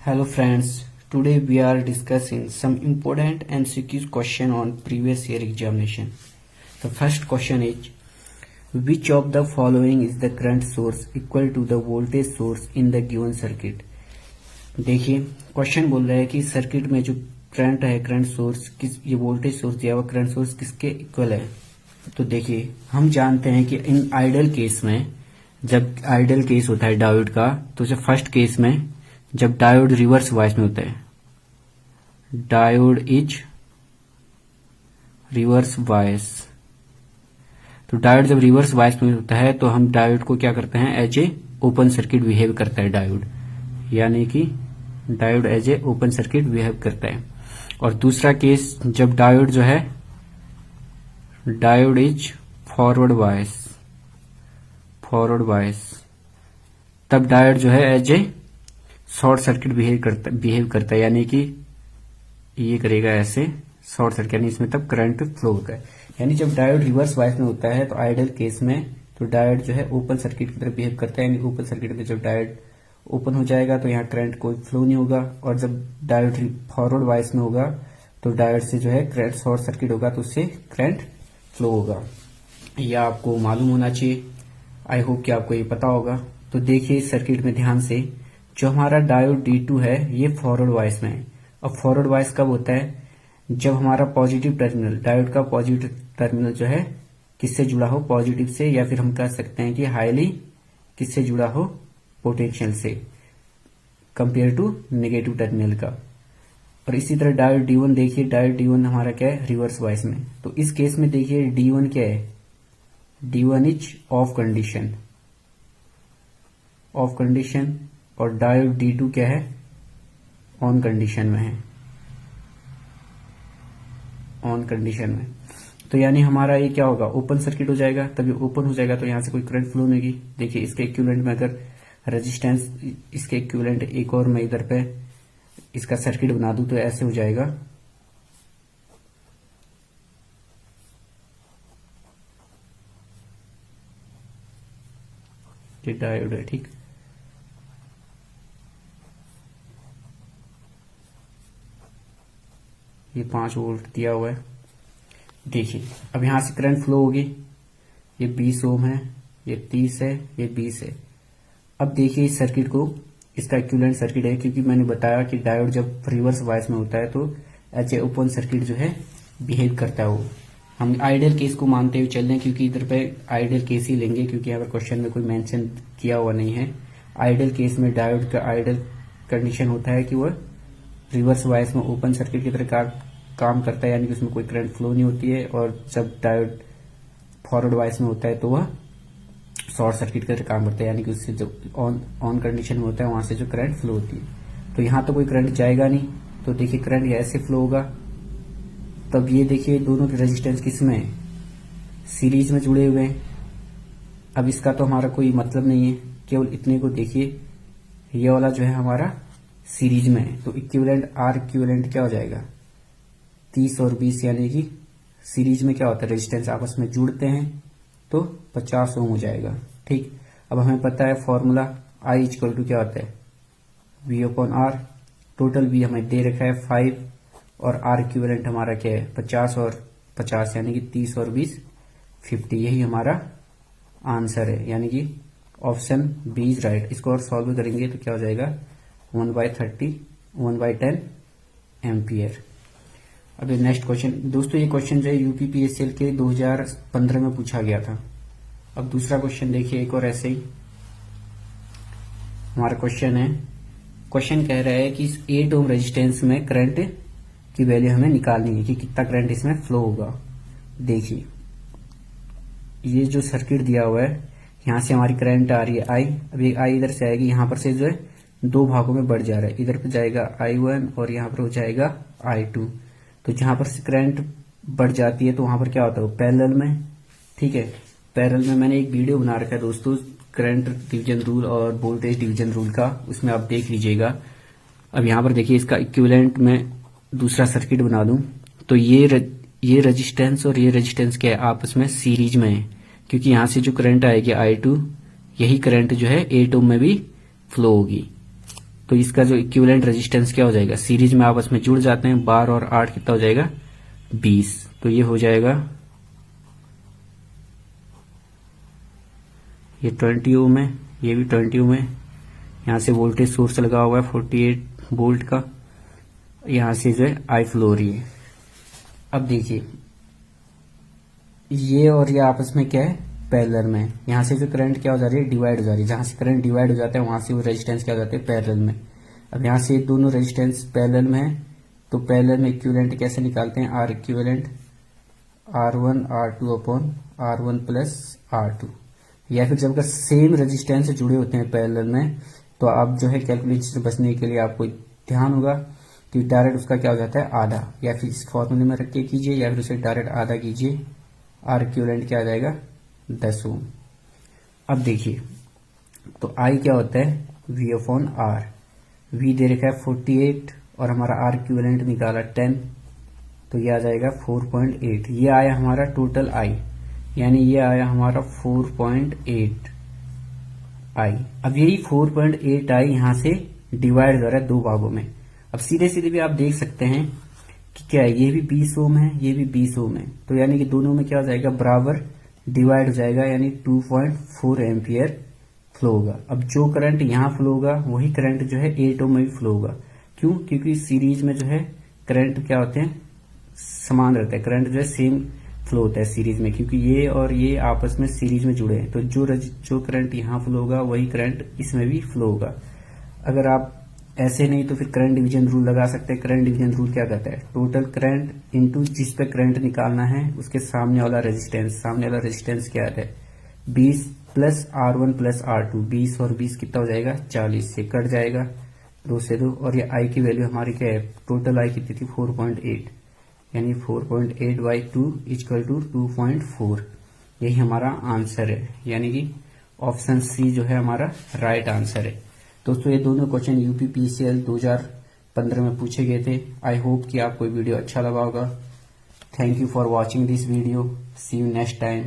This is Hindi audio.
Hello friends, today we are discussing some important MCQ question on previous year examination. The first question is, which of the following is the current source equal to the voltage source in the given circuit? देखिए क्वेश्चन बोल रहा है कि सर्किट में जो करंट है, करंट सोर्स किस, ये वोल्टेज सोर्स दिया हुआ करंट सोर्स किसके इक्वल है। तो देखिए हम जानते हैं कि इन आइडल केस में, जब आइडल केस होता है डायोड का, तो जब फर्स्ट केस में जब डायोड रिवर्स वाइस में होता है, डायोड इज रिवर्स वाइस, तो डायोड जब रिवर्स वाइस में होता है तो हम डायोड को क्या करते हैं, as a open circuit behave करता है डायोड, यानी कि diode as a open circuit behave करता है। और दूसरा केस जब डायोड जो है, डायोड इज फॉरवर्ड वाइस, तब डायोड जो है as a short circuit behave करता है, यानी कि ये करेगा ऐसे शॉर्ट सर्किट, यानी इसमें तब करंट फ्लो होता है। यानी जब डायोड रिवर्स वाइस में होता है तो आइडल केस में तो डायोड जो है ओपन सर्किट की तरह बिहेव करता है, यानी ओपन सर्किट में जब डायोड ओपन हो जाएगा तो यहाँ करंट कोई फ्लो नहीं होगा, और जब डायोड फॉरवर्ड वाइस में होगा तो डायोड से जो है करंट शॉर्ट सर्किट होगा, तो उससे करंट फ्लो होगा। यह आपको मालूम होना चाहिए, आई होप कि आपको ये पता होगा। तो देखिए सर्किट में ध्यान से, जो हमारा डायोड D2 है ये फॉरवर्ड वाइस में है। अब फॉरवर्ड वाइस कब होता है, जब हमारा पॉजिटिव टर्मिनल, डायोड का पॉजिटिव टर्मिनल जो है किससे जुड़ा हो, पॉजिटिव से, या फिर हम कह सकते हैं कि हाईली किससे जुड़ा हो, पोटेंशियल से, कंपेयर टू नेगेटिव टर्मिनल का। और इसी तरह डायोड D1 देखिए, डायोड D1 हमारा क्या है, रिवर्स वाइस में। तो इस केस में देखिए D1 क्या है, D1 इज ऑफ कंडीशन, और डायोड D2 क्या है, ऑन कंडीशन में है, ऑन कंडीशन में। तो यानी हमारा ये क्या होगा, ओपन सर्किट हो जाएगा। तब ये ओपन हो जाएगा तो यहां से कोई करंट फ्लो नहीं होगी। देखिए इसके इक्विवेलेंट में अगर रेजिस्टेंस, इसके इक्विवेलेंट एक और मैं इधर पे इसका सर्किट बना दूं तो ऐसे हो जाएगा। ये डायोड है, ठीक। ये 5 वोल्ट दिया हुआ है। देखिए अब यहां से करंट फ्लो होगी, ये 20 ओम है, ये 30 है, ये 20 है। अब देखिए इस सर्किट को, इसका इक्विवेलेंट सर्किट है, क्योंकि मैंने बताया कि डायोड जब रिवर्स वाइस में होता है तो एच ए ओपन सर्किट जो है बिहेव करता है। वो हम आइडियल केस को मानते हुए चल रहे हैं, क्योंकि इधर पे आइडियल केस ही लेंगे, क्योंकि यहाँ पर क्वेश्चन में कोई मेंशन किया हुआ नहीं है। आइडियल केस में डायोड का आइडियल कंडीशन होता है कि वह रिवर्स वाइस में ओपन सर्किट की तरह काम करता है, यानी कि उसमें कोई करंट फ्लो नहीं होती है। और जब डायोड फॉरवर्ड वाइस में होता है तो वह शॉर्ट सर्किट की तरह काम करता है, यानी कि उससे जो ऑन कंडीशन में होता है वहां से जो करंट फ्लो होती है। तो यहां तो कोई करंट जाएगा नहीं, तो देखिए करंट ऐसे फ्लो होगा। तब ये देखिए दोनों के रेजिस्टेंस किसमें है, सीरीज में जुड़े हुए हैं। अब इसका तो हमारा कोई मतलब नहीं है, केवल इतने को देखिए, ये वाला जो है हमारा सीरीज में है, तो इक्विवेलेंट आर इक्विवेलेंट क्या हो जाएगा, 30 और 20, यानी कि सीरीज में क्या होता है, रेजिस्टेंस आपस में जुड़ते हैं तो 50 ओम हो जाएगा, ठीक। अब हमें पता है फॉर्मूला, आई इक्वल टू क्या होता है, V/R। टोटल V हमें दे रखा है 5, और आर इक्विवेलेंट हमारा क्या है, 50 और 50, यानी कि 30 और 20 50। यही हमारा आंसर है, यानी कि ऑप्शन बी इज राइट। इसको और सॉल्व करेंगे तो क्या हो जाएगा, 1/10 एम्पियर। अब नेक्स्ट क्वेश्चन दोस्तों, ये क्वेश्चन जो है यूपीपीएससीएल के 2015 में पूछा गया था। अब दूसरा क्वेश्चन देखिए, एक और ऐसे ही हमारा क्वेश्चन है। क्वेश्चन कह रहा है कि 8 ओम रेजिस्टेंस में करंट की वैल्यू हमें निकालनी है कि कितना करंट इसमें फ्लो होगा। देखिए ये जो सर्किट दिया हुआ है, यहां से हमारी करंट आ रही है आई। अब ये आई इधर से आएगी, यहां पर से जो है 2 भागों में बढ़ जा रहा है, इधर पर जाएगा I1 और यहाँ पर हो जाएगा I2। तो जहां पर करंट बढ़ जाती है तो वहां पर क्या होता है, पैरेलल में, ठीक है। पैरेलल में मैंने एक वीडियो बना रखा है दोस्तों, करंट डिवीजन रूल और वोल्टेज डिवीजन रूल का, उसमें आप देख लीजिएगा। अब यहां पर देखिए इसका इक्विवेलेंट में दूसरा सर्किट बना दूं तो ये रेजिस्टेंस और ये रेजिस्टेंस क्या है, आपस में सीरीज में है, क्योंकि यहां से जो करंट आएगी I2, यही करंट जो है 8 ओम में भी फ्लो होगी। तो इसका जो इक्विवेलेंट रेजिस्टेंस क्या हो जाएगा, सीरीज में आपस में जुड़ जाते हैं, 12 और 8 कितना हो जाएगा 20। तो ये हो जाएगा ये 20 ओम है, ये भी 20 ओम है। यहाँ से वोल्टेज सोर्स लगा हुआ है 48 वोल्ट का, यहाँ से जो है आई फ्लो हो रही है। अब देखिए ये और ये आपस में क्या है पैरेलल में, यहाँ से जो करंट क्या हो जा रही है डिवाइड हो जा रही है, जहां से करंट डिवाइड हो जाता है वहां से वो रेजिस्टेंस क्या हो जाते हैं पैरेलल में। अब यहाँ से दोनों रेजिस्टेंस पैरेलल में है, तो पैरेलल में इक्विवेलेंट कैसे निकालते हैं, are equivalent R1 R2 upon R1 plus R2, या फिर जब अगर सेम रेजिस्टेंस जुड़े होते हैं पैरेलल में तो आप जो है कैलकुलेशन से बचने के लिए आपको ध्यान होगा कि डायरेक्ट उसका क्या हो जाता है आधा, या फिर इस फॉर्मूले में रख के कीजिए या फिर उसे डायरेक्ट आधा कीजिए, आर इक्विवेलेंट क्या आ जाएगा 10 ओम। अब देखिए तो आई क्या होता है V अपॉन आर, V दे रखा है 48 और हमारा आर इक्विवेलेंट निकाला 10, तो ये आ जाएगा 4.8। ये आया हमारा टोटल आई, यानी ये आया हमारा 4.8 आई। अब यही 4.8 आई यहां से डिवाइड हो रहा है दो भागों में। अब सीधे सीधे भी आप देख सकते हैं कि क्या है, ये भी 20 ओम है, ये भी 20 ओम है, तो यानी कि दोनों में क्या हो जाएगा बराबर डिवाइड हो जाएगा, यानी 2.4 एम्पियर फ्लो होगा। अब जो करंट यहाँ फ्लो होगा वही करंट जो है 8 ओम में भी फ्लो होगा। क्यों? क्योंकि सीरीज में जो है करंट क्या होते हैं समान रहता है, करंट जो है सेम फ्लो होता है सीरीज में, क्योंकि ये और ये आपस में सीरीज में जुड़े हैं। तो जो करंट यहाँ फ्लो होगा वही करंट इसमें भी फ्लो होगा। अगर आप ऐसे नहीं तो फिर करंट डिवीजन रूल लगा सकते हैं। करंट डिवीजन रूल क्या कहता है, टोटल करंट इनटू जिस पे करंट निकालना है उसके सामने वाला रेजिस्टेंस, सामने वाला रेजिस्टेंस क्या आता है 20 प्लस R1 प्लस R2, 20 और 20 कितना हो जाएगा 40 से कट जाएगा 2 से 2, और ये आई की वैल्यू हमारी क्या है, टोटल आई कितनी थी 4.8, यानी 4.8 बाई 2 इक्वल टू 2.4। यही हमारा आंसर है, यानी कि ऑप्शन सी जो है हमारा राइट आंसर है। दोस्तों ये दोनों क्वेश्चन यूपीपीसीएल 2015 में पूछे गए थे। आई होप कि आपको वीडियो अच्छा लगा होगा। Thank you for watching this video, see you next time.